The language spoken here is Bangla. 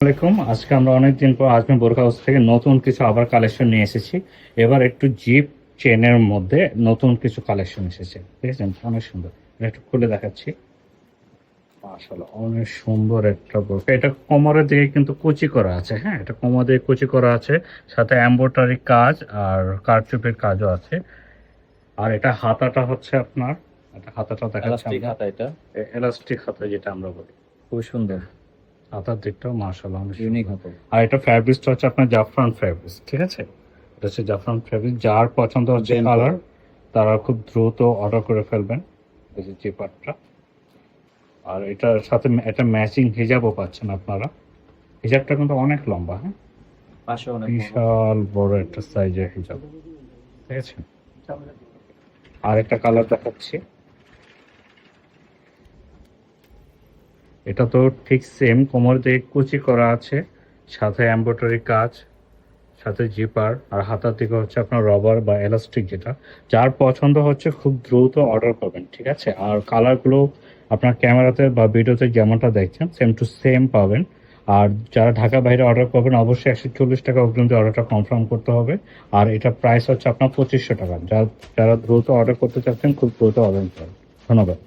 আসসালামাইকুম। আজকে আমরা অনেকদিন পর আজমি বোরখা হাউস থেকে নতুন কিছু আবার কালেকশন নিয়ে এসেছি। এবার একটু জিপ চেনের মধ্যে নতুন কিছু কালেকশন এসেছে, দেখেছেন অনেক সুন্দর। এটা একটু খুলে দেখাচ্ছি। মাশাআল্লাহ, অনেক সুন্দর একটা বোরখা। এটা কোমরের দিকে কিন্তু কুচি করা আছে। হ্যাঁ, এটা কোমর দিয়ে কুচি করা আছে, সাথে এমব্রয়ডারি কাজ আর কারচুপির কাজও আছে। আর এটা হাতাটা হচ্ছে আপনার, এটা হাতাটা দেখাচ্ছি এলাস্টিক আমরা। হাতা এটা এলাস্টিক হাতা যেটা আমরা বলি, খুব সুন্দর হাতার দিকটাও মাশাআল্লাহ অনেক ইউনিক সুন্দর। হাতা। আর এটা ফ্যাব্রিক্সটা হচ্ছে আপনার জাফরান ফ্যাব্রিক্স, ঠিক আছে? এটা হচ্ছে জাফরান ফ্যাব্রিক্স। যার পছন্দ হচ্ছে Blend কালার, করা। তারা খুব দ্রুত অর্ডার করে ফেলবেন। এই যে জিপারটা, আর এটার সাথে একটা ম্যাচিং হিজাবও পাচ্ছেন আপনারা। হিজাবটা কিন্তু অনেক লম্বা, হ্যাঁ, পাশে অনেক বড়। বিশাল বড় একটা সাইজের হিজাব, ঠিক আছে? আর একটা কালার দেখাচ্ছি। এটা তো ঠিক সেম, কোমর দিয়ে কুচি করা আছে, সাথে এমব্রয়ডারি কাজ, সাথে জিপার, আর হাতার দিকে হচ্ছে আপনার রবার বা এলাস্টিক। যেটা যার পছন্দ হচ্ছে খুব দ্রুত অর্ডার করবেন, ঠিক আছে? আর কালারগুলো আপনার ক্যামেরাতে বা ভিডিওতে যেমনটা দেখছেন সেম টু সেম পাবেন। আর যারা ঢাকা বাইরে অর্ডার করবেন অবশ্যই 140 টাকা অগ্রিম দিয়ে অর্ডারটা কনফার্ম করতে হবে। আর এটা প্রাইস হচ্ছে আপনার 2500 টাকা। যারা দ্রুত অর্ডার করতে চাচ্ছেন খুব দ্রুত অর্ডার করেন। ধন্যবাদ।